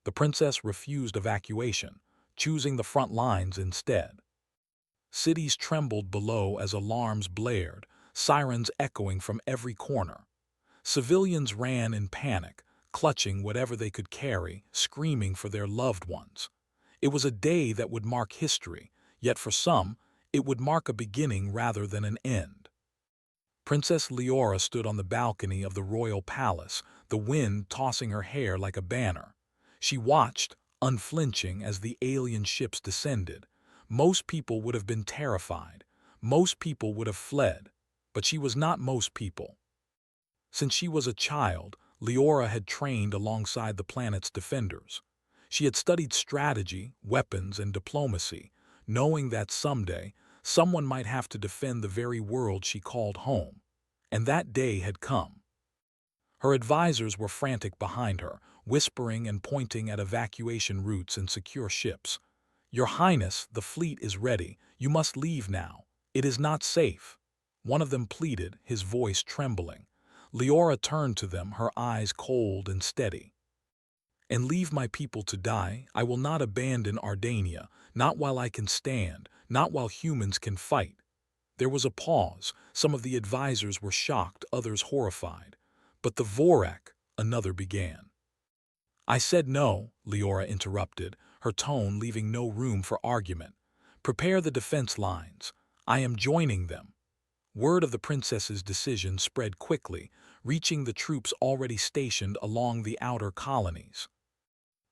The princess refused evacuation, choosing the front lines instead. Cities trembled below as alarms blared, sirens echoing from every corner. Civilians ran in panic, clutching whatever they could carry, screaming for their loved ones. It was a day that would mark history, yet for some, it would mark a beginning rather than an end. Princess Leora stood on the balcony of the royal palace, the wind tossing her hair like a banner. She watched, unflinching, as the alien ships descended. Most people would have been terrified. Most people would have fled. But she was not most people. Since she was a child, Leora had trained alongside the planet's defenders. She had studied strategy, weapons, and diplomacy, knowing that someday, someone might have to defend the very world she called home. And that day had come. Her advisors were frantic behind her, whispering and pointing at evacuation routes and secure ships. "Your Highness, the fleet is ready. You must leave now. It is not safe." One of them pleaded, his voice trembling. Leora turned to them, her eyes cold and steady. "And leave my people to die. I will not abandon Ardania, not while I can stand, not while humans can fight." There was a pause. Some of the advisors were shocked, others horrified. "But the Vorak," another began. "I said no," Leora interrupted, her tone leaving no room for argument. "Prepare the defense lines. I am joining them." Word of the princess's decision spread quickly, reaching the troops already stationed along the outer colonies.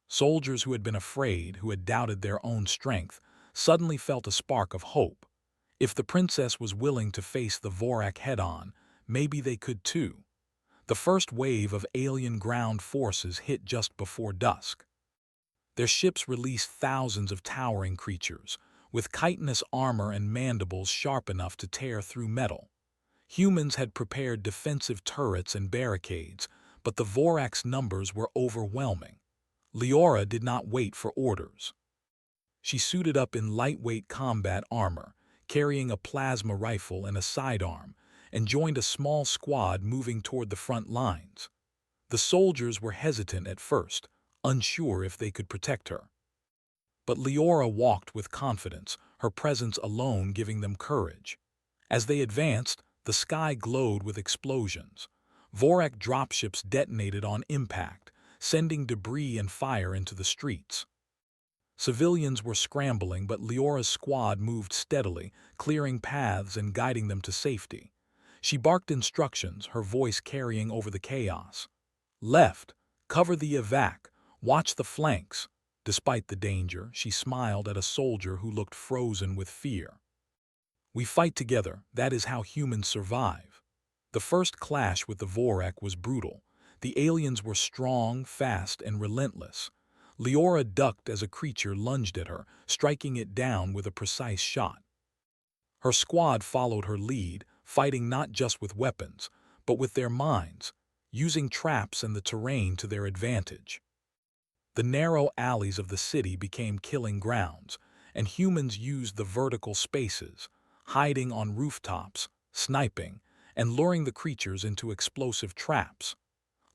Soldiers who had been afraid, who had doubted their own strength, suddenly felt a spark of hope. If the princess was willing to face the Vorak head-on, maybe they could too. The first wave of alien ground forces hit just before dusk. Their ships released thousands of towering creatures, with chitinous armor and mandibles sharp enough to tear through metal. Humans had prepared defensive turrets and barricades, but the Vorak's numbers were overwhelming. Leora did not wait for orders. She suited up in lightweight combat armor, carrying a plasma rifle and a sidearm, and joined a small squad moving toward the front lines. The soldiers were hesitant at first, unsure if they could protect her. But Leora walked with confidence, her presence alone giving them courage. As they advanced, the sky glowed with explosions. Vorak dropships detonated on impact, sending debris and fire into the streets. Civilians were scrambling, but Leora's squad moved steadily, clearing paths and guiding them to safety. She barked instructions, her voice carrying over the chaos. "Left, cover the evac, watch the flanks." Despite the danger, she smiled at a soldier who looked frozen with fear. "We fight together, that is how humans survive." The first clash with the Vorak was brutal. The aliens were strong, fast, and relentless. Leora ducked as a creature lunged at her, striking it down with a precise shot. Her squad followed her lead, fighting not just with weapons, but with their minds, using traps and the terrain to their advantage. The narrow alleys of the city became killing grounds, and humans used the vertical spaces, hiding on rooftops, sniping, and luring the creatures into explosive traps.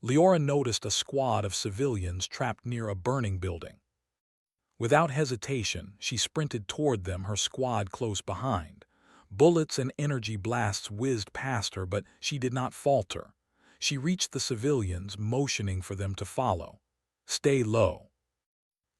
Leora noticed a squad of civilians trapped near a burning building. Without hesitation, she sprinted toward them, her squad close behind. Bullets and energy blasts whizzed past her, but she did not falter. She reached the civilians, motioning for them to follow. "Stay low.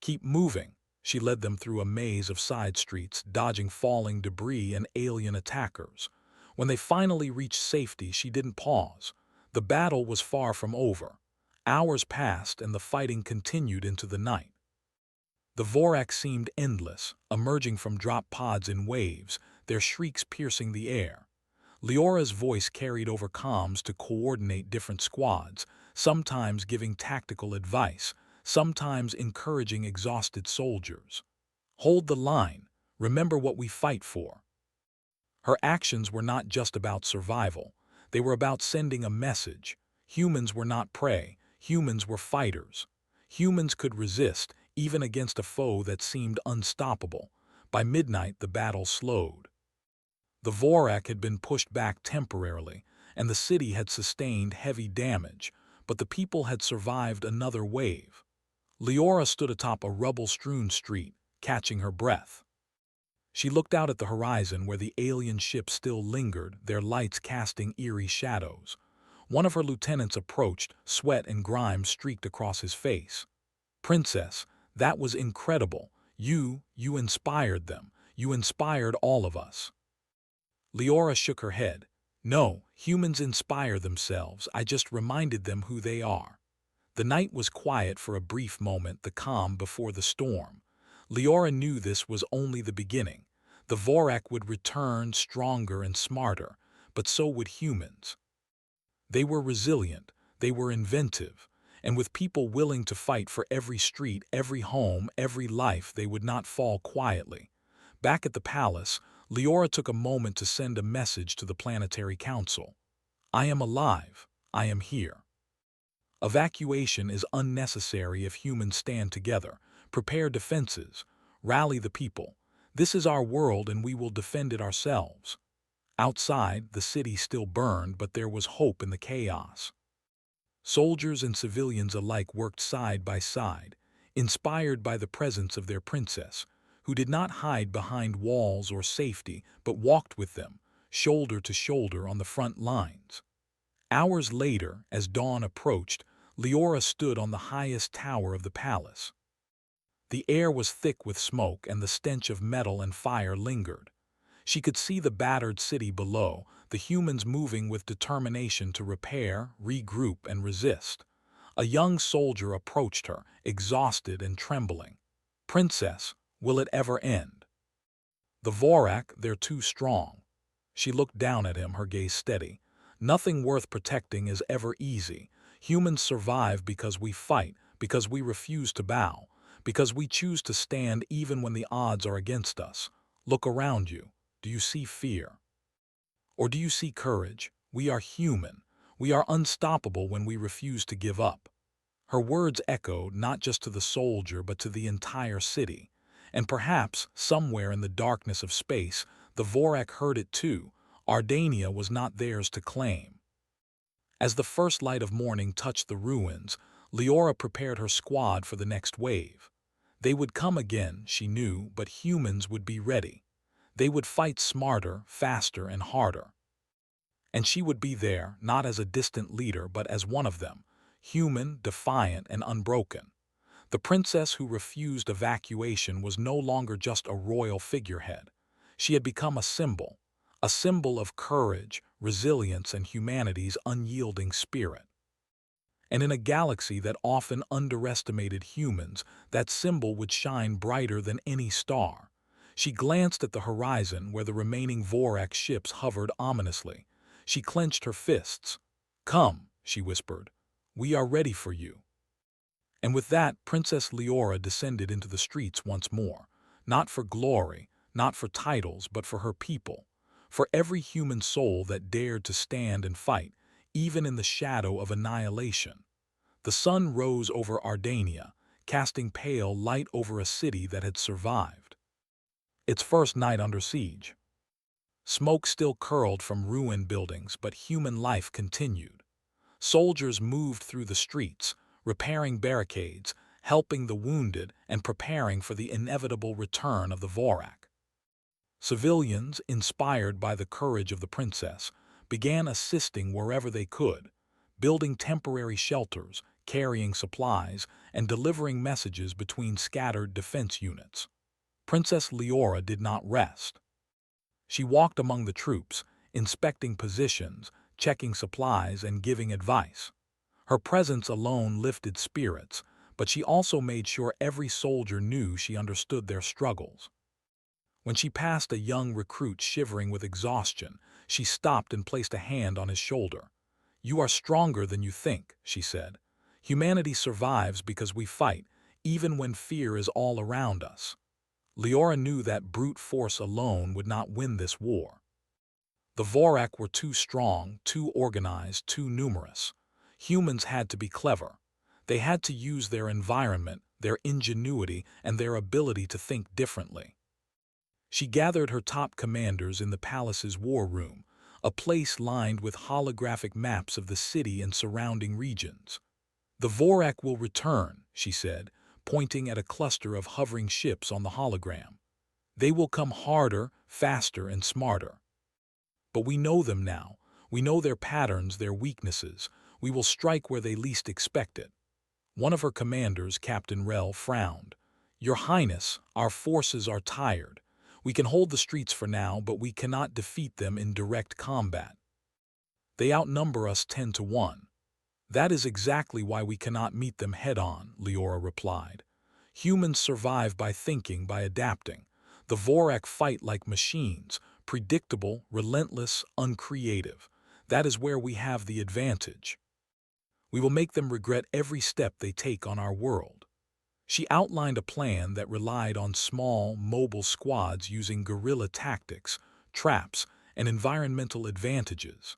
Keep moving." She led them through a maze of side streets, dodging falling debris and alien attackers. When they finally reached safety, she didn't pause. The battle was far from over. Hours passed and the fighting continued into the night. The Vorak seemed endless, emerging from drop pods in waves, their shrieks piercing the air. Leora's voice carried over comms to coordinate different squads, sometimes giving tactical advice, sometimes encouraging exhausted soldiers. "Hold the line. Remember what we fight for." Her actions were not just about survival. They were about sending a message. Humans were not prey. Humans were fighters. Humans could resist, even against a foe that seemed unstoppable. By midnight, the battle slowed. The Vorak had been pushed back temporarily, and the city had sustained heavy damage, but the people had survived another wave. Leora stood atop a rubble-strewn street, catching her breath. She looked out at the horizon where the alien ships still lingered, their lights casting eerie shadows. One of her lieutenants approached, sweat and grime streaked across his face. "Princess, that was incredible. You inspired them. You inspired all of us." Leora shook her head. "No, humans inspire themselves. I just reminded them who they are." The night was quiet for a brief moment, the calm before the storm. Leora knew this was only the beginning. The Vorak would return stronger and smarter, but so would humans. They were resilient, they were inventive, and with people willing to fight for every street, every home, every life, they would not fall quietly. Back at the palace, Leora took a moment to send a message to the Planetary Council. "I am alive. I am here. Evacuation is unnecessary if humans stand together. Prepare defenses. Rally the people. This is our world and we will defend it ourselves." Outside, the city still burned, but there was hope in the chaos. Soldiers and civilians alike worked side by side, inspired by the presence of their princess, who did not hide behind walls or safety, but walked with them, shoulder to shoulder on the front lines. Hours later, as dawn approached, Leora stood on the highest tower of the palace. The air was thick with smoke and the stench of metal and fire lingered. She could see the battered city below, the humans moving with determination to repair, regroup, and resist. A young soldier approached her, exhausted and trembling. "Princess, will it ever end?" "The Vorak, they're too strong." She looked down at him, her gaze steady. "Nothing worth protecting is ever easy. Humans survive because we fight, because we refuse to bow, because we choose to stand even when the odds are against us. Look around you. Do you see fear? Or do you see courage? We are human. We are unstoppable when we refuse to give up." Her words echoed not just to the soldier but to the entire city. And perhaps, somewhere in the darkness of space, the Vorak heard it too. Ardania was not theirs to claim. As the first light of morning touched the ruins, Leora prepared her squad for the next wave. They would come again, she knew, but humans would be ready. They would fight smarter, faster, and harder. And she would be there, not as a distant leader, but as one of them, human, defiant, and unbroken. The princess who refused evacuation was no longer just a royal figurehead. She had become a symbol of courage, resilience, and humanity's unyielding spirit. And in a galaxy that often underestimated humans, that symbol would shine brighter than any star. She glanced at the horizon where the remaining Vorak ships hovered ominously. She clenched her fists. "Come," she whispered. "We are ready for you." And with that, Princess Leora descended into the streets once more, not for glory, not for titles, but for her people, for every human soul that dared to stand and fight, even in the shadow of annihilation. The sun rose over Ardania, casting pale light over a city that had survived. Its first night under siege. Smoke still curled from ruined buildings, but human life continued. Soldiers moved through the streets, repairing barricades, helping the wounded, and preparing for the inevitable return of the Vorak. Civilians, inspired by the courage of the princess, began assisting wherever they could, building temporary shelters, carrying supplies, and delivering messages between scattered defense units. Princess Leora did not rest. She walked among the troops, inspecting positions, checking supplies, and giving advice. Her presence alone lifted spirits, but she also made sure every soldier knew she understood their struggles. When she passed a young recruit shivering with exhaustion, she stopped and placed a hand on his shoulder. "You are stronger than you think," she said. "Humanity survives because we fight, even when fear is all around us." Leora knew that brute force alone would not win this war. The Vorak were too strong, too organized, too numerous. Humans had to be clever. They had to use their environment, their ingenuity, and their ability to think differently. She gathered her top commanders in the palace's war room, a place lined with holographic maps of the city and surrounding regions. "The Vorak will return," she said, pointing at a cluster of hovering ships on the hologram. They will come harder, faster, and smarter. But we know them now. We know their patterns, their weaknesses. We will strike where they least expect it. One of her commanders, Captain Rel, frowned. "Your Highness, our forces are tired. We can hold the streets for now, but we cannot defeat them in direct combat. They outnumber us 10 to 1. That is exactly why we cannot meet them head-on," Leora replied. "Humans survive by thinking, by adapting. The Vorak fight like machines, predictable, relentless, uncreative. That is where we have the advantage. We will make them regret every step they take on our world." She outlined a plan that relied on small, mobile squads using guerrilla tactics, traps, and environmental advantages.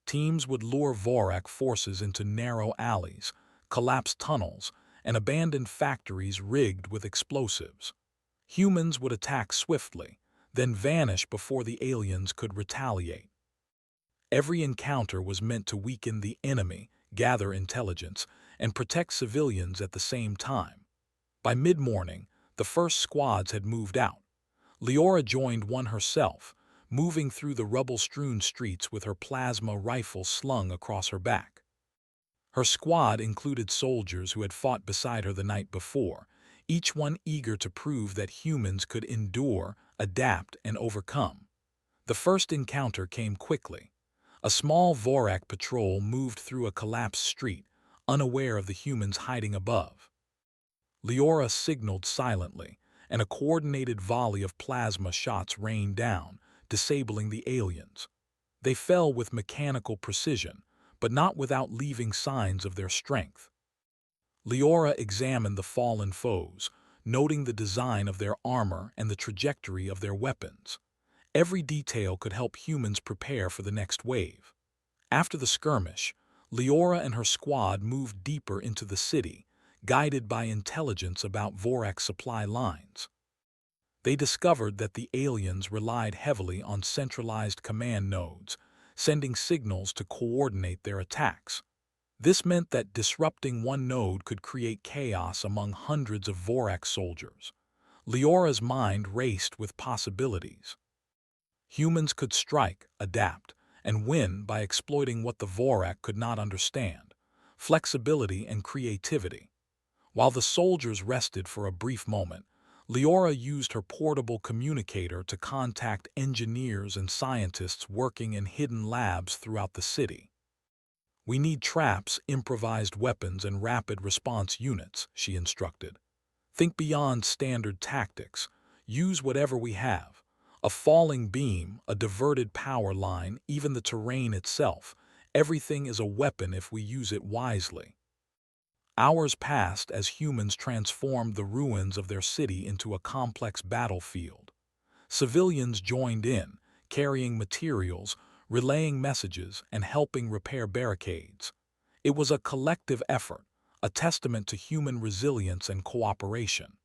Teams would lure Vorak forces into narrow alleys, collapsed tunnels, and abandoned factories rigged with explosives. Humans would attack swiftly, then vanish before the aliens could retaliate. Every encounter was meant to weaken the enemy, gather intelligence, and protect civilians at the same time. By mid-morning, the first squads had moved out. Leora joined one herself, moving through the rubble-strewn streets with her plasma rifle slung across her back. Her squad included soldiers who had fought beside her the night before, each one eager to prove that humans could endure, adapt, and overcome. The first encounter came quickly. A small Vorak patrol moved through a collapsed street, unaware of the humans hiding above. Leora signaled silently, and a coordinated volley of plasma shots rained down, disabling the aliens. They fell with mechanical precision, but not without leaving signs of their strength. Leora examined the fallen foes, noting the design of their armor and the trajectory of their weapons. Every detail could help humans prepare for the next wave. After the skirmish, Leora and her squad moved deeper into the city, guided by intelligence about Vorak supply lines. They discovered that the aliens relied heavily on centralized command nodes, sending signals to coordinate their attacks. This meant that disrupting one node could create chaos among hundreds of Vorak soldiers. Leora's mind raced with possibilities. Humans could strike, adapt, and win by exploiting what the Vorak could not understand: flexibility and creativity. While the soldiers rested for a brief moment, Leora used her portable communicator to contact engineers and scientists working in hidden labs throughout the city. "We need traps, improvised weapons, and rapid response units," she instructed. "Think beyond standard tactics. Use whatever we have. A falling beam, a diverted power line, even the terrain itself. Everything is a weapon if we use it wisely." Hours passed as humans transformed the ruins of their city into a complex battlefield. Civilians joined in, carrying materials, relaying messages, and helping repair barricades. It was a collective effort, a testament to human resilience and cooperation.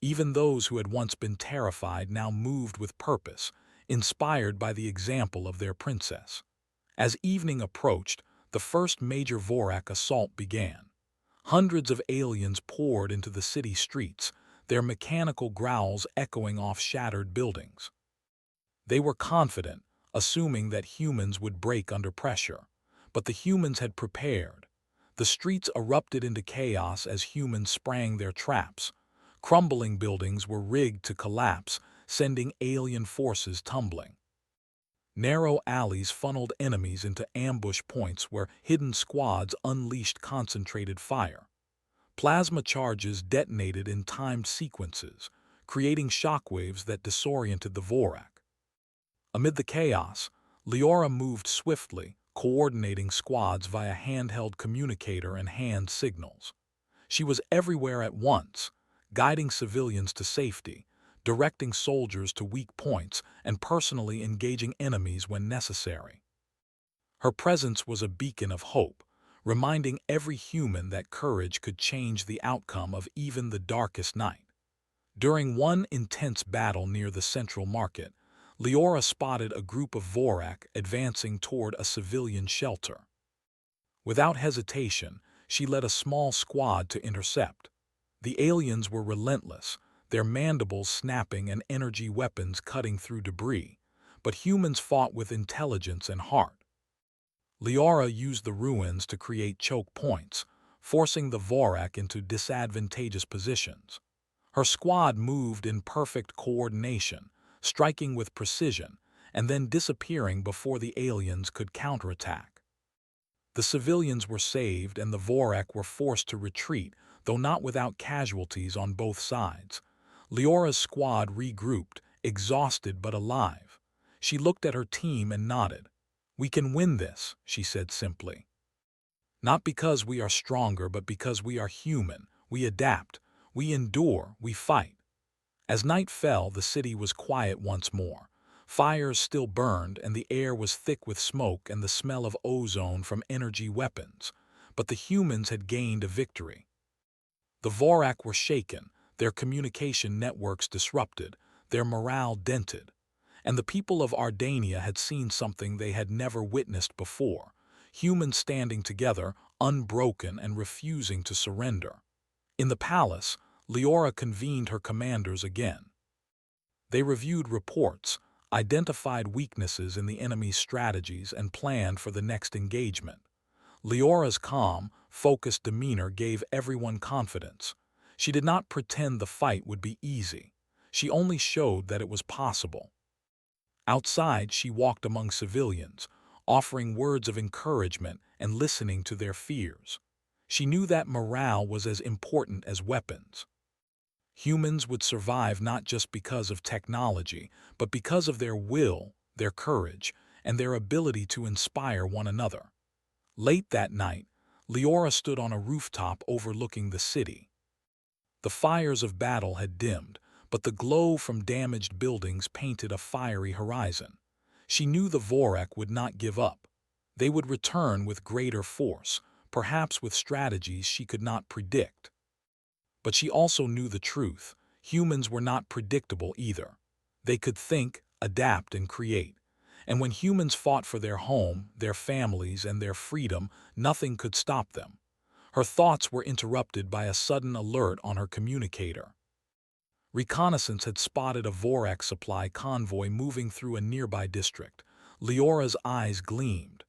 Even those who had once been terrified now moved with purpose, inspired by the example of their princess. As evening approached, the first major Vorak assault began. Hundreds of aliens poured into the city streets, their mechanical growls echoing off shattered buildings. They were confident, assuming that humans would break under pressure. But the humans had prepared. The streets erupted into chaos as humans sprang their traps. Crumbling buildings were rigged to collapse, sending alien forces tumbling. Narrow alleys funneled enemies into ambush points where hidden squads unleashed concentrated fire. Plasma charges detonated in timed sequences, creating shockwaves that disoriented the Vorak. Amid the chaos, Leora moved swiftly, coordinating squads via handheld communicator and hand signals. She was everywhere at once, guiding civilians to safety, directing soldiers to weak points, and personally engaging enemies when necessary. Her presence was a beacon of hope, reminding every human that courage could change the outcome of even the darkest night. During one intense battle near the central market, Leora spotted a group of Vorak advancing toward a civilian shelter. Without hesitation, she led a small squad to intercept. The aliens were relentless, their mandibles snapping and energy weapons cutting through debris, but humans fought with intelligence and heart. Liara used the ruins to create choke points, forcing the Vorak into disadvantageous positions. Her squad moved in perfect coordination, striking with precision, and then disappearing before the aliens could counterattack. The civilians were saved and the Vorak were forced to retreat, though not without casualties on both sides. Liora's squad regrouped, exhausted but alive. She looked at her team and nodded. "We can win this," she said simply. "Not because we are stronger, but because we are human. We adapt, we endure, we fight." As night fell, the city was quiet once more. Fires still burned, and the air was thick with smoke and the smell of ozone from energy weapons. But the humans had gained a victory. The Vorak were shaken, their communication networks disrupted, their morale dented. And the people of Ardania had seen something they had never witnessed before: humans standing together, unbroken and refusing to surrender. In the palace, Liora convened her commanders again. They reviewed reports, identified weaknesses in the enemy's strategies, and planned for the next engagement. Liora's calm, focused demeanor gave everyone confidence. She did not pretend the fight would be easy. She only showed that it was possible. Outside, she walked among civilians, offering words of encouragement and listening to their fears. She knew that morale was as important as weapons. Humans would survive not just because of technology, but because of their will, their courage, and their ability to inspire one another. Late that night, Liora stood on a rooftop overlooking the city. The fires of battle had dimmed, but the glow from damaged buildings painted a fiery horizon. She knew the Vorak would not give up. They would return with greater force, perhaps with strategies she could not predict. But she also knew the truth: humans were not predictable either. They could think, adapt, and create. And when humans fought for their home, their families, and their freedom, nothing could stop them. Her thoughts were interrupted by a sudden alert on her communicator. Reconnaissance had spotted a Vorak supply convoy moving through a nearby district. Liora's eyes gleamed.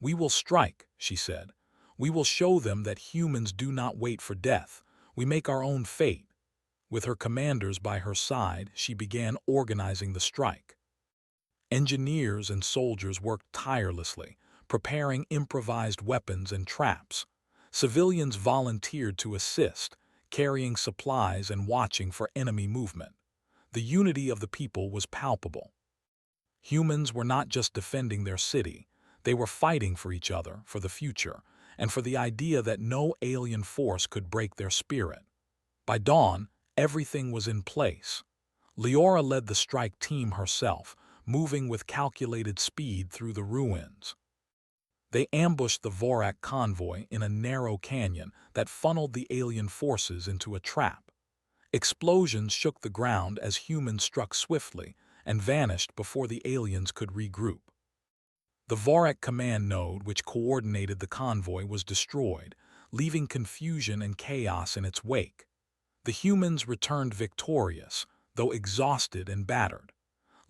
"We will strike," she said. "We will show them that humans do not wait for death. We make our own fate." With her commanders by her side, she began organizing the strike. Engineers and soldiers worked tirelessly, preparing improvised weapons and traps. Civilians volunteered to assist, carrying supplies and watching for enemy movement. The unity of the people was palpable. Humans were not just defending their city, they were fighting for each other, for the future, and for the idea that no alien force could break their spirit. By dawn, everything was in place. Liora led the strike team herself, moving with calculated speed through the ruins. They ambushed the Vorak convoy in a narrow canyon that funneled the alien forces into a trap. Explosions shook the ground as humans struck swiftly and vanished before the aliens could regroup. The Vorak command node, which coordinated the convoy, was destroyed, leaving confusion and chaos in its wake. The humans returned victorious, though exhausted and battered.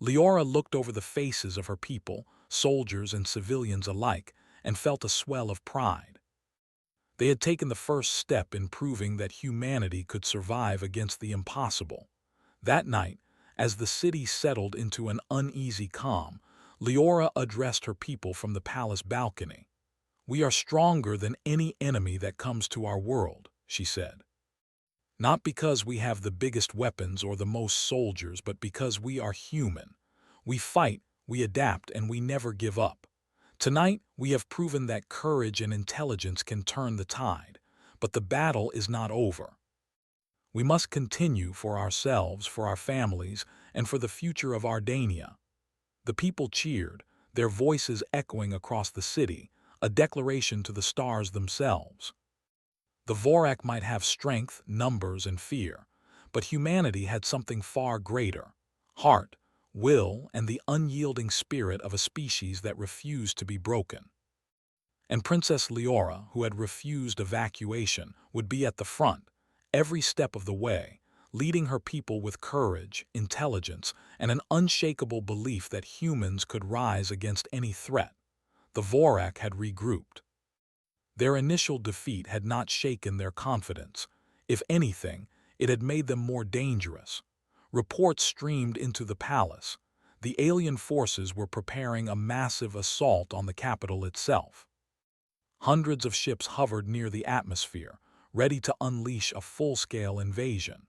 Liora looked over the faces of her people, soldiers and civilians alike, and felt a swell of pride. They had taken the first step in proving that humanity could survive against the impossible. That night, as the city settled into an uneasy calm, Liora addressed her people from the palace balcony. "We are stronger than any enemy that comes to our world," she said. "Not because we have the biggest weapons or the most soldiers, but because we are human. We fight, we adapt, and we never give up. Tonight, we have proven that courage and intelligence can turn the tide, but the battle is not over. We must continue for ourselves, for our families, and for the future of Ardania." The people cheered, their voices echoing across the city, a declaration to the stars themselves. The Vorak might have strength, numbers, and fear, but humanity had something far greater: heart, will, and the unyielding spirit of a species that refused to be broken. And Princess Liora, who had refused evacuation, would be at the front, every step of the way, leading her people with courage, intelligence, and an unshakable belief that humans could rise against any threat. The Vorak had regrouped. Their initial defeat had not shaken their confidence. If anything, it had made them more dangerous. Reports streamed into the palace. The alien forces were preparing a massive assault on the capital itself. Hundreds of ships hovered near the atmosphere, ready to unleash a full-scale invasion.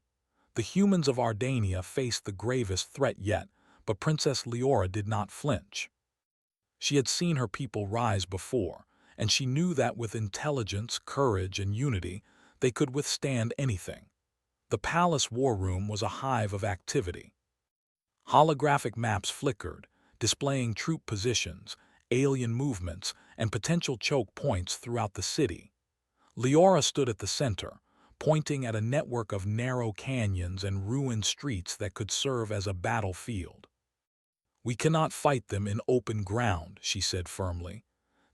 The humans of Ardania faced the gravest threat yet, but Princess Leora did not flinch. She had seen her people rise before, and she knew that with intelligence, courage, and unity, they could withstand anything. The palace war room was a hive of activity. Holographic maps flickered, displaying troop positions, alien movements, and potential choke points throughout the city. Leora stood at the center, pointing at a network of narrow canyons and ruined streets that could serve as a battlefield. "We cannot fight them in open ground," she said firmly.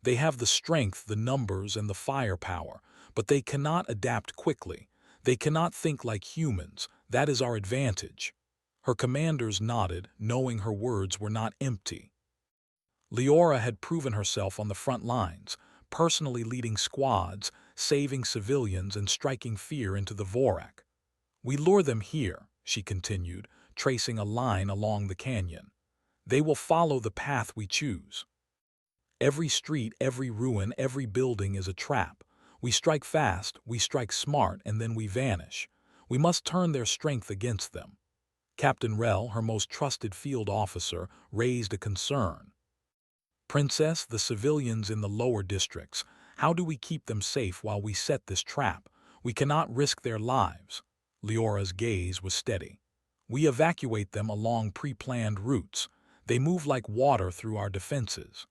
"They have the strength, the numbers, and the firepower, but they cannot adapt quickly. They cannot think like humans. That is our advantage." Her commanders nodded, knowing her words were not empty. Leora had proven herself on the front lines, personally leading squads, saving civilians, and striking fear into the Vorak. "We lure them here," she continued, tracing a line along the canyon. "They will follow the path we choose. Every street, every ruin, every building is a trap. We strike fast, we strike smart, and then we vanish. We must turn their strength against them." Captain Rel, her most trusted field officer, raised a concern. "Princess, the civilians in the lower districts, how do we keep them safe while we set this trap? We cannot risk their lives." Leora's gaze was steady. "We evacuate them along pre-planned routes. They move like water through our defenses.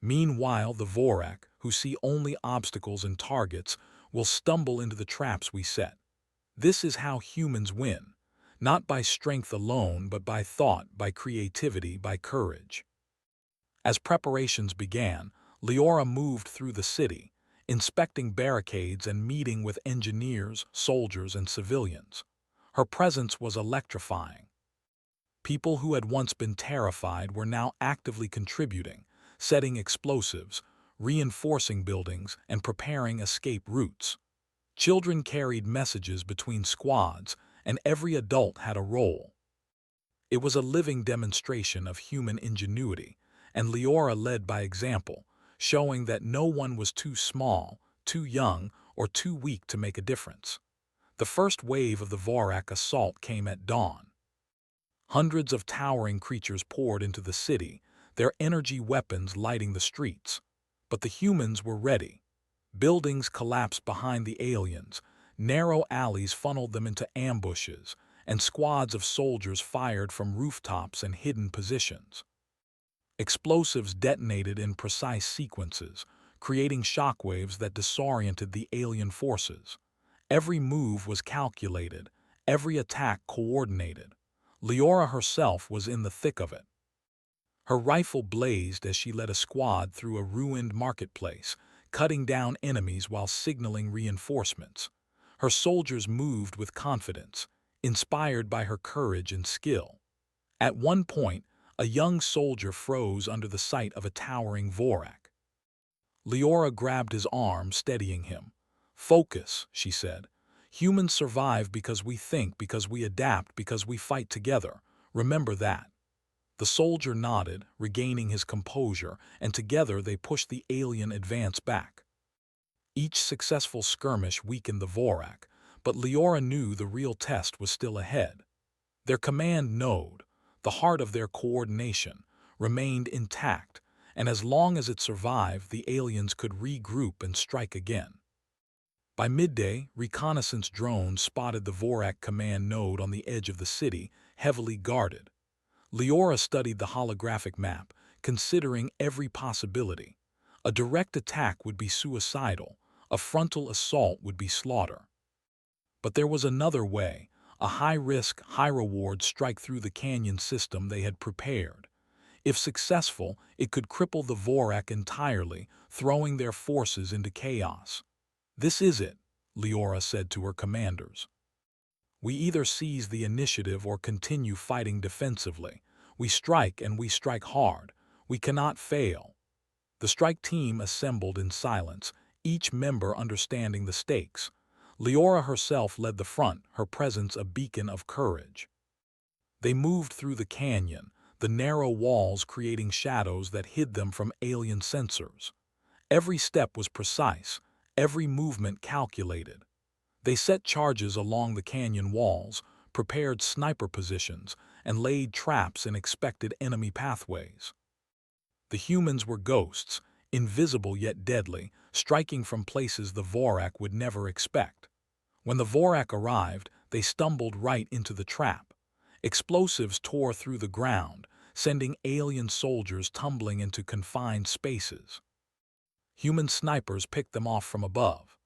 Meanwhile, the Vorak, who see only obstacles and targets, will stumble into the traps we set. This is how humans win, not by strength alone, but by thought, by creativity, by courage." As preparations began, Leora moved through the city, inspecting barricades and meeting with engineers, soldiers, and civilians. Her presence was electrifying. People who had once been terrified were now actively contributing, setting explosives, reinforcing buildings, and preparing escape routes. Children carried messages between squads, and every adult had a role. It was a living demonstration of human ingenuity, and Leora led by example, showing that no one was too small, too young, or too weak to make a difference. The first wave of the Vorak assault came at dawn. Hundreds of towering creatures poured into the city, their energy weapons lighting the streets. But the humans were ready. Buildings collapsed behind the aliens, narrow alleys funneled them into ambushes, and squads of soldiers fired from rooftops and hidden positions. Explosives detonated in precise sequences, creating shockwaves that disoriented the alien forces. Every move was calculated, every attack coordinated. Leora herself was in the thick of it. Her rifle blazed as she led a squad through a ruined marketplace, cutting down enemies while signaling reinforcements. Her soldiers moved with confidence, inspired by her courage and skill. At one point, a young soldier froze under the sight of a towering Vorak. Leora grabbed his arm, steadying him. "Focus," she said. "Humans survive because we think, because we adapt, because we fight together. Remember that." The soldier nodded, regaining his composure, and together they pushed the alien advance back. Each successful skirmish weakened the Vorak, but Leora knew the real test was still ahead. Their command node, the heart of their coordination, remained intact, and as long as it survived, the aliens could regroup and strike again. By midday, reconnaissance drones spotted the Vorak command node on the edge of the city, heavily guarded. Leora studied the holographic map, considering every possibility. A direct attack would be suicidal, a frontal assault would be slaughter. But there was another way, a high-risk, high-reward strike through the canyon system they had prepared. If successful, it could cripple the Vorak entirely, throwing their forces into chaos. "This is it," Leora said to her commanders. "We either seize the initiative or continue fighting defensively. We strike and we strike hard. We cannot fail." The strike team assembled in silence, each member understanding the stakes. Leora herself led the front, her presence a beacon of courage. They moved through the canyon, the narrow walls creating shadows that hid them from alien sensors. Every step was precise, every movement calculated. They set charges along the canyon walls, prepared sniper positions, and laid traps in expected enemy pathways. The humans were ghosts, invisible yet deadly, striking from places the Vorak would never expect. When the Vorak arrived, they stumbled right into the trap. Explosives tore through the ground, sending alien soldiers tumbling into confined spaces. Human snipers picked them off from above.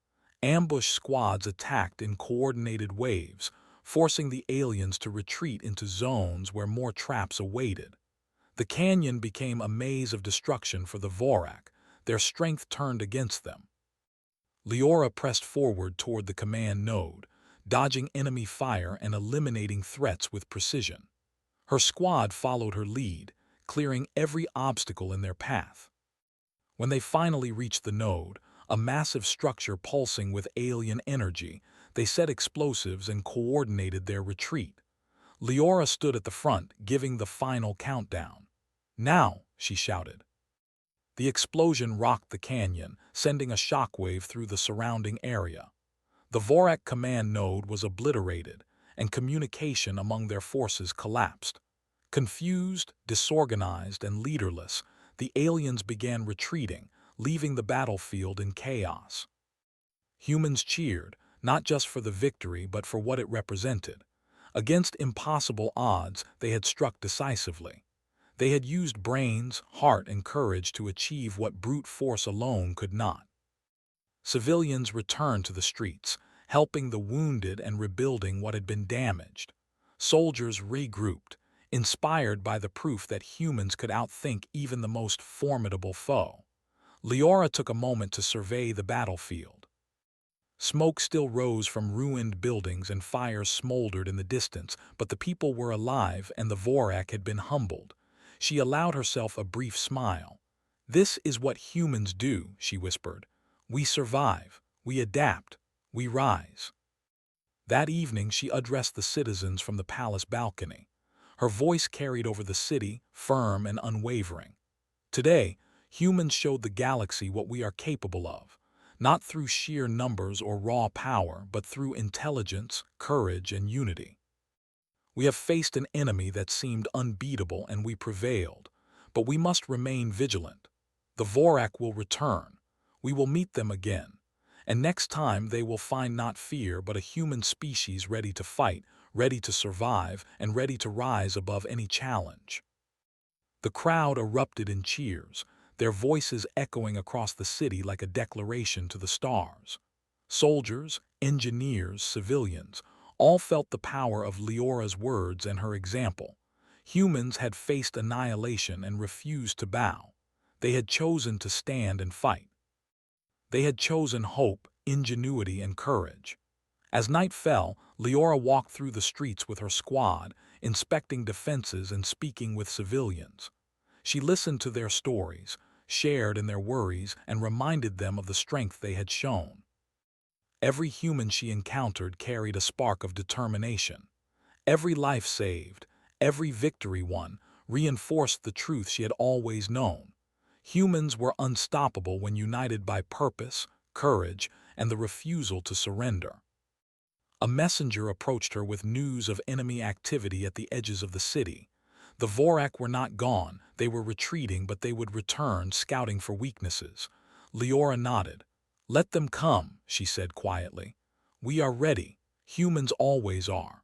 Ambush squads attacked in coordinated waves, forcing the aliens to retreat into zones where more traps awaited. The canyon became a maze of destruction for the Vorak, their strength turned against them. Leora pressed forward toward the command node, dodging enemy fire and eliminating threats with precision. Her squad followed her lead, clearing every obstacle in their path. When they finally reached the node, a massive structure pulsing with alien energy, they set explosives and coordinated their retreat. Leora stood at the front, giving the final countdown. "Now," she shouted. The explosion rocked the canyon, sending a shockwave through the surrounding area. The Vorak command node was obliterated, and communication among their forces collapsed. Confused, disorganized, and leaderless, the aliens began retreating, leaving the battlefield in chaos. Humans cheered, not just for the victory but for what it represented. Against impossible odds, they had struck decisively. They had used brains, heart, and courage to achieve what brute force alone could not. Civilians returned to the streets, helping the wounded and rebuilding what had been damaged. Soldiers regrouped, inspired by the proof that humans could outthink even the most formidable foe. Leora took a moment to survey the battlefield. Smoke still rose from ruined buildings and fires smoldered in the distance, but the people were alive and the Vorak had been humbled. She allowed herself a brief smile. "This is what humans do," she whispered. "We survive, we adapt, we rise." That evening she addressed the citizens from the palace balcony. Her voice carried over the city, firm and unwavering. "Today, humans showed the galaxy what we are capable of, not through sheer numbers or raw power, but through intelligence, courage, and unity. We have faced an enemy that seemed unbeatable and we prevailed, but we must remain vigilant. The Vorak will return. We will meet them again. And next time they will find not fear but a human species ready to fight, ready to survive, and ready to rise above any challenge." The crowd erupted in cheers, their voices echoing across the city like a declaration to the stars. Soldiers, engineers, civilians, all felt the power of Leora's words and her example. Humans had faced annihilation and refused to bow. They had chosen to stand and fight. They had chosen hope, ingenuity, and courage. As night fell, Leora walked through the streets with her squad, inspecting defenses and speaking with civilians. She listened to their stories, shared in their worries, and reminded them of the strength they had shown. Every human she encountered carried a spark of determination. Every life saved, every victory won, reinforced the truth she had always known. Humans were unstoppable when united by purpose, courage, and the refusal to surrender. A messenger approached her with news of enemy activity at the edges of the city. The Vorak were not gone, they were retreating, but they would return, scouting for weaknesses. Leora nodded. "Let them come," she said quietly. "We are ready. Humans always are."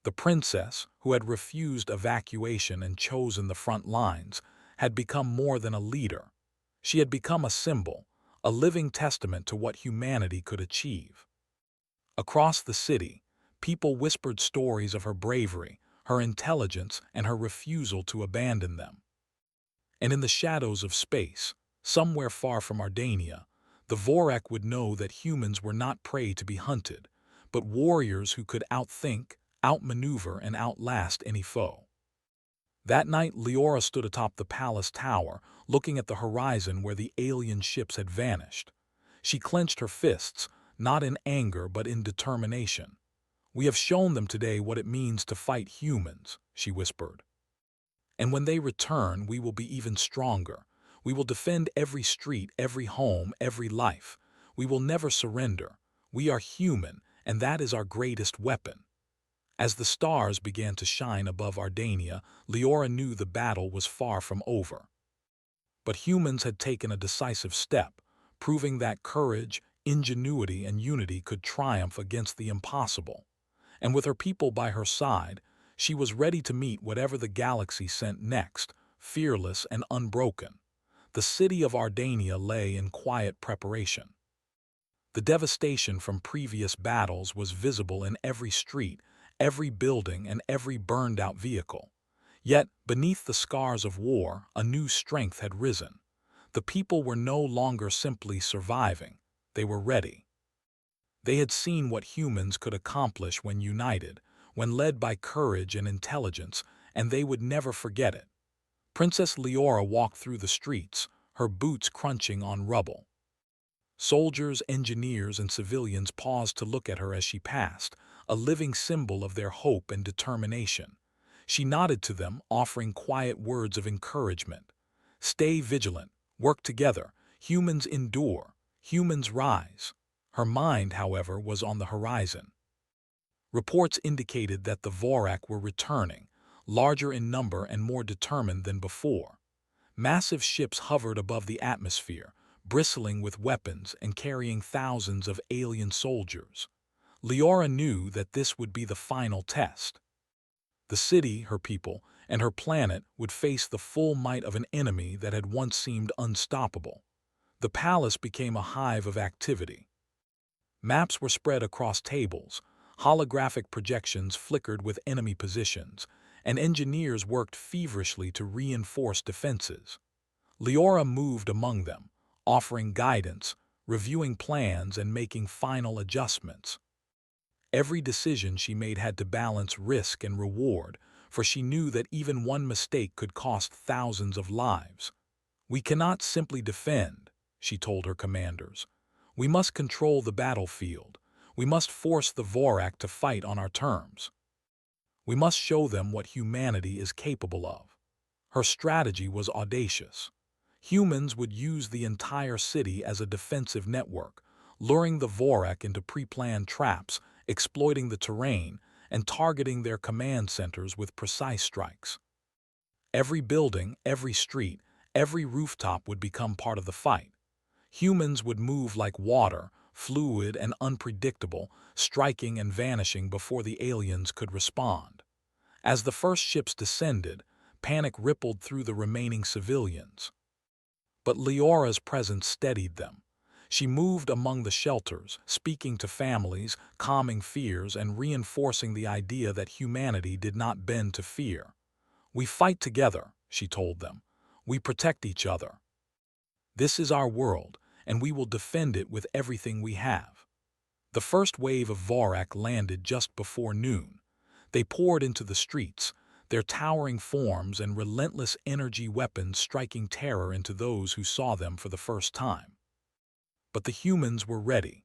The princess, who had refused evacuation and chosen the front lines, had become more than a leader. She had become a symbol, a living testament to what humanity could achieve. Across the city, people whispered stories of her bravery, her intelligence, and her refusal to abandon them. And in the shadows of space, somewhere far from Ardania, The Vorak would know that humans were not prey to be hunted, but warriors who could outthink, outmaneuver, and outlast any foe. That night, Leora stood atop the palace tower, looking at the horizon where the alien ships had vanished. She clenched her fists, not in anger but in determination. "We have shown them today what it means to fight humans," she whispered. "And when they return, we will be even stronger. We will defend every street, every home, every life. We will never surrender. We are human, and that is our greatest weapon." As the stars began to shine above Ardania, Leora knew the battle was far from over. But humans had taken a decisive step, proving that courage, ingenuity, and unity could triumph against the impossible. And with her people by her side, she was ready to meet whatever the galaxy sent next, fearless and unbroken. The city of Ardania lay in quiet preparation. The devastation from previous battles was visible in every street, every building, and every burned-out vehicle. Yet, beneath the scars of war, a new strength had risen. The people were no longer simply surviving, they were ready. They had seen what humans could accomplish when united, when led by courage and intelligence, and they would never forget it. Princess Leora walked through the streets, her boots crunching on rubble. Soldiers, engineers, and civilians paused to look at her as she passed, a living symbol of their hope and determination. She nodded to them, offering quiet words of encouragement. "Stay vigilant, work together, humans endure, humans rise." Her mind, however, was on the horizon. Reports indicated that the Vorak were returning, larger in number and more determined than before. Massive ships hovered above the atmosphere, bristling with weapons and carrying thousands of alien soldiers. Leora knew that this would be the final test. The city, her people, and her planet would face the full might of an enemy that had once seemed unstoppable. The palace became a hive of activity. Maps were spread across tables, holographic projections flickered with enemy positions, and engineers worked feverishly to reinforce defenses. Leora moved among them, offering guidance, reviewing plans, and making final adjustments. Every decision she made had to balance risk and reward, for she knew that even one mistake could cost thousands of lives. "We cannot simply defend," she told her commanders. "We must control the battlefield. We must force the Vorak to fight on our terms. We must show them what humanity is capable of." Her strategy was audacious. Humans would use the entire city as a defensive network, luring the Vorak into pre-planned traps, exploiting the terrain, and targeting their command centers with precise strikes. Every building, every street, every rooftop would become part of the fight. Humans would move like water, fluid and unpredictable, striking and vanishing before the aliens could respond. As the first ships descended, panic rippled through the remaining civilians. But Leora's presence steadied them. She moved among the shelters, speaking to families, calming fears, and reinforcing the idea that humanity did not bend to fear. "We fight together," she told them. "We protect each other. This is our world, and we will defend it with everything we have." The first wave of Vorak landed just before noon. They poured into the streets, their towering forms and relentless energy weapons striking terror into those who saw them for the first time. But the humans were ready.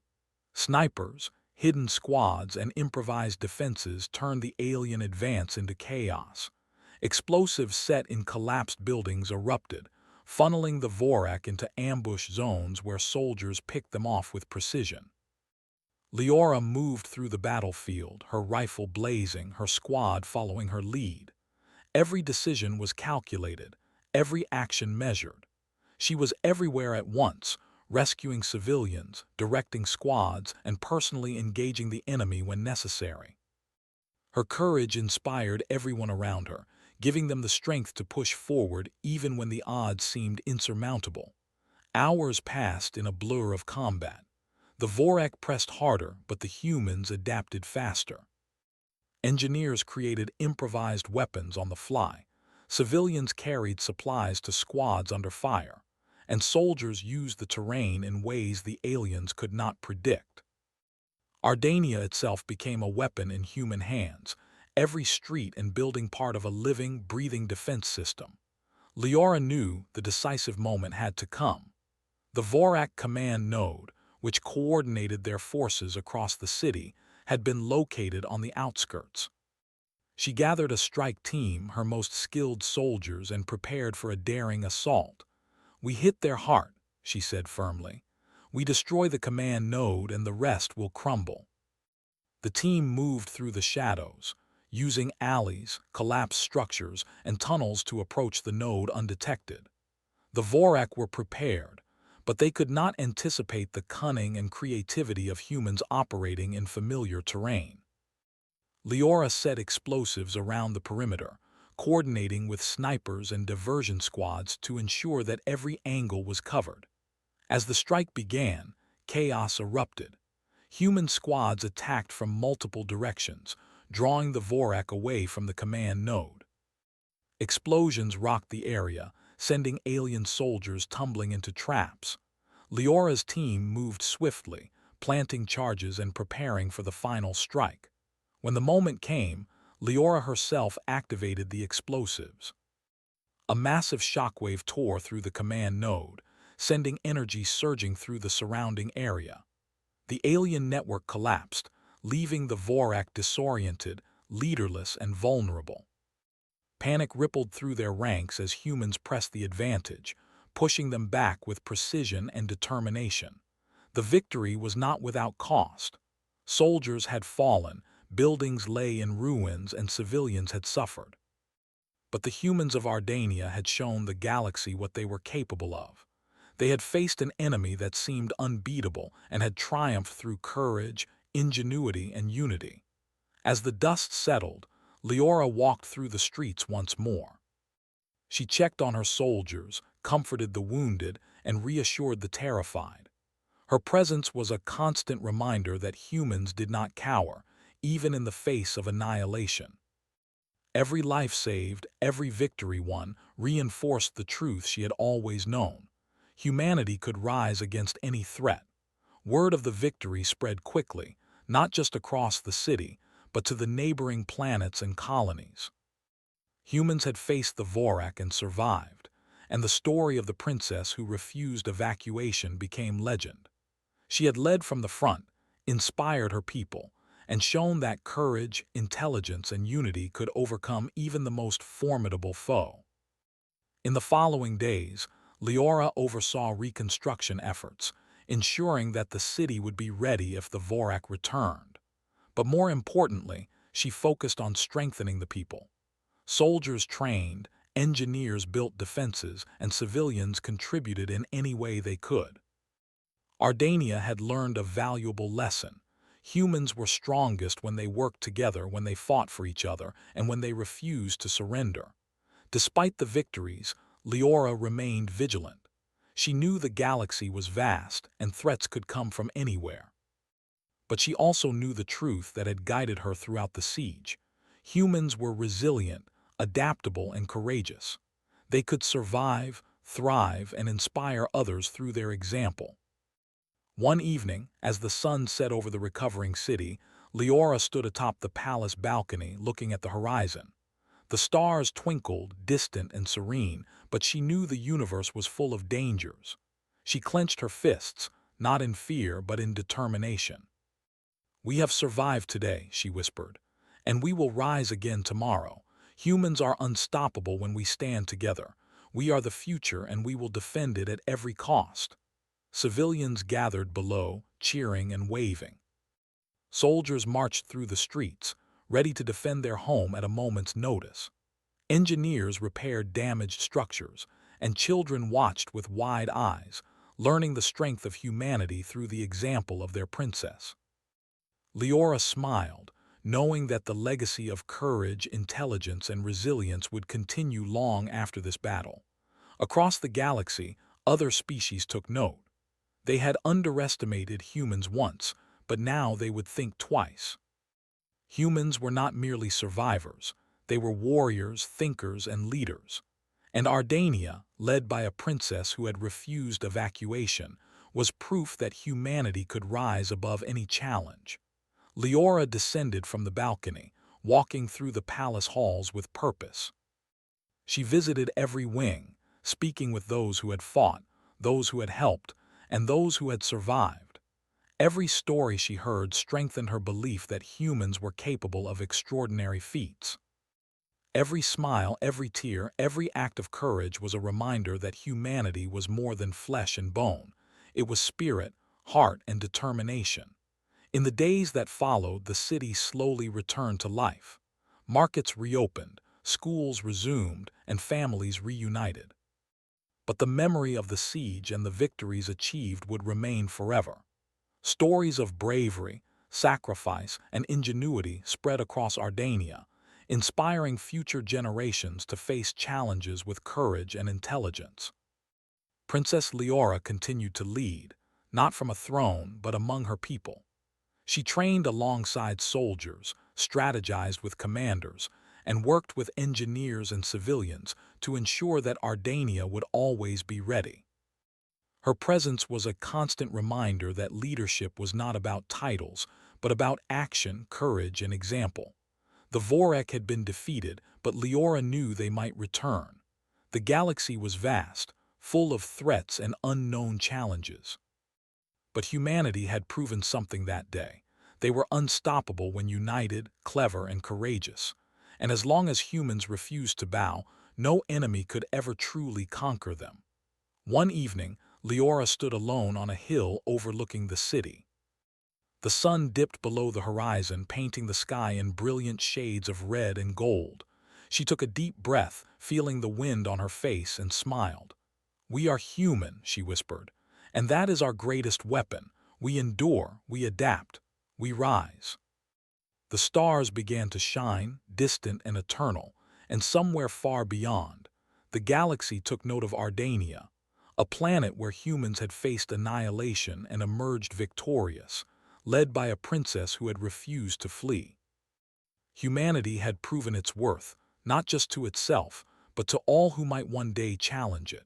Snipers, hidden squads, and improvised defenses turned the alien advance into chaos. Explosives set in collapsed buildings erupted, funneling the Vorak into ambush zones where soldiers picked them off with precision. Leora moved through the battlefield, her rifle blazing, her squad following her lead. Every decision was calculated, every action measured. She was everywhere at once, rescuing civilians, directing squads, and personally engaging the enemy when necessary. Her courage inspired everyone around her, giving them the strength to push forward even when the odds seemed insurmountable. Hours passed in a blur of combat. The Vorak pressed harder, but the humans adapted faster. Engineers created improvised weapons on the fly. Civilians carried supplies to squads under fire. and soldiers used the terrain in ways the aliens could not predict. Ardania itself became a weapon in human hands, every street and building part of a living, breathing defense system. Leora knew the decisive moment had to come. The Vorak command node, which coordinated their forces across the city, had been located on the outskirts. She gathered a strike team, her most skilled soldiers, and prepared for a daring assault. "We hit their heart," she said firmly. "We destroy the command node and the rest will crumble." The team moved through the shadows, using alleys, collapsed structures, and tunnels to approach the node undetected. The Vorak were prepared, but they could not anticipate the cunning and creativity of humans operating in familiar terrain. Leora set explosives around the perimeter, coordinating with snipers and diversion squads to ensure that every angle was covered. As the strike began, chaos erupted. Human squads attacked from multiple directions, drawing the Vorak away from the command node. Explosions rocked the area, sending alien soldiers tumbling into traps. Leora's team moved swiftly, planting charges and preparing for the final strike. When the moment came, Leora herself activated the explosives. A massive shockwave tore through the command node, sending energy surging through the surrounding area. The alien network collapsed, leaving the Vorak disoriented, leaderless, and vulnerable. Panic rippled through their ranks as humans pressed the advantage, pushing them back with precision and determination. The victory was not without cost. Soldiers had fallen, buildings lay in ruins, and civilians had suffered. But the humans of Ardania had shown the galaxy what they were capable of. They had faced an enemy that seemed unbeatable and had triumphed through courage, ingenuity, and unity. As the dust settled, Leora walked through the streets once more. She checked on her soldiers, comforted the wounded, and reassured the terrified. Her presence was a constant reminder that humans did not cower, even in the face of annihilation. Every life saved, every victory won, reinforced the truth she had always known. Humanity could rise against any threat. Word of the victory spread quickly, not just across the city, but to the neighboring planets and colonies. Humans had faced the Vorak and survived, and the story of the princess who refused evacuation became legend. She had led from the front, inspired her people, and shown that courage, intelligence, and unity could overcome even the most formidable foe. In the following days, Leora oversaw reconstruction efforts, ensuring that the city would be ready if the Vorak returned. But more importantly, she focused on strengthening the people. Soldiers trained, engineers built defenses, and civilians contributed in any way they could. Ardania had learned a valuable lesson. Humans were strongest when they worked together, when they fought for each other, and when they refused to surrender. Despite the victories, Leora remained vigilant. She knew the galaxy was vast and threats could come from anywhere. But she also knew the truth that had guided her throughout the siege. Humans were resilient, adaptable, and courageous. They could survive, thrive, and inspire others through their example. One evening, as the sun set over the recovering city, Leora stood atop the palace balcony looking at the horizon. The stars twinkled, distant and serene, but she knew the universe was full of dangers. She clenched her fists, not in fear but in determination. "We have survived today," she whispered, "and we will rise again tomorrow. Humans are unstoppable when we stand together. We are the future and we will defend it at every cost." Civilians gathered below, cheering and waving. Soldiers marched through the streets, ready to defend their home at a moment's notice. Engineers repaired damaged structures, and children watched with wide eyes, learning the strength of humanity through the example of their princess. Leora smiled, knowing that the legacy of courage, intelligence, and resilience would continue long after this battle. Across the galaxy, other species took note. They had underestimated humans once, but now they would think twice. Humans were not merely survivors, they were warriors, thinkers, and leaders. And Ardania, led by a princess who had refused evacuation, was proof that humanity could rise above any challenge. Leora descended from the balcony, walking through the palace halls with purpose. She visited every wing, speaking with those who had fought, those who had helped, and those who had survived. Every story she heard strengthened her belief that humans were capable of extraordinary feats. Every smile, every tear, every act of courage was a reminder that humanity was more than flesh and bone. It was spirit, heart, and determination. In the days that followed, the city slowly returned to life. Markets reopened, schools resumed, and families reunited. But the memory of the siege and the victories achieved would remain forever. Stories of bravery, sacrifice, and ingenuity spread across Ardania, inspiring future generations to face challenges with courage and intelligence. Princess Leora continued to lead, not from a throne but among her people. She trained alongside soldiers, strategized with commanders, and worked with engineers and civilians to ensure that Ardania would always be ready. Her presence was a constant reminder that leadership was not about titles, but about action, courage, and example. The Vorek had been defeated, but Leora knew they might return. The galaxy was vast, full of threats and unknown challenges. But humanity had proven something that day. They were unstoppable when united, clever, and courageous. And as long as humans refused to bow, no enemy could ever truly conquer them. One evening, Leora stood alone on a hill overlooking the city. The sun dipped below the horizon, painting the sky in brilliant shades of red and gold. She took a deep breath, feeling the wind on her face, and smiled. "We are human," she whispered, "and that is our greatest weapon. We endure, we adapt, we rise." The stars began to shine, distant and eternal, and somewhere far beyond, the galaxy took note of Ardania, a planet where humans had faced annihilation and emerged victorious, led by a princess who had refused to flee. Humanity had proven its worth, not just to itself, but to all who might one day challenge it.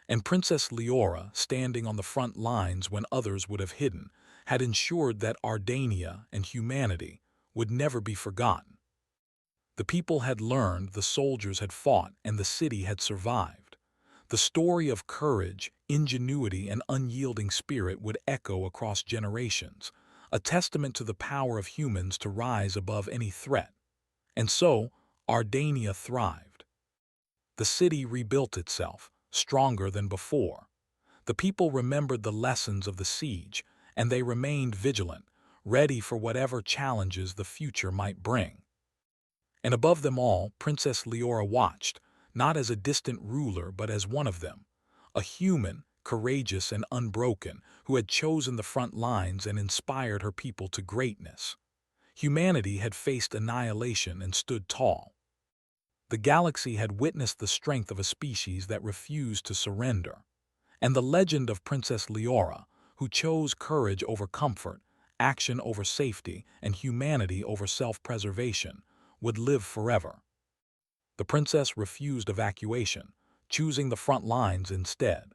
And Princess Leora, standing on the front lines when others would have hidden, had ensured that Ardania and humanity would never be forgotten. The people had learned, the soldiers had fought, and the city had survived. The story of courage, ingenuity, and unyielding spirit would echo across generations, a testament to the power of humans to rise above any threat. And so, Ardania thrived. The city rebuilt itself, stronger than before. The people remembered the lessons of the siege, and they remained vigilant, ready for whatever challenges the future might bring. And above them all, Princess Leora watched, not as a distant ruler but as one of them, a human, courageous and unbroken, who had chosen the front lines and inspired her people to greatness. Humanity had faced annihilation and stood tall. The galaxy had witnessed the strength of a species that refused to surrender. And the legend of Princess Leora, who chose courage over comfort, action over safety, and humanity over self-preservation, would live forever. The princess refused evacuation, choosing the front lines instead.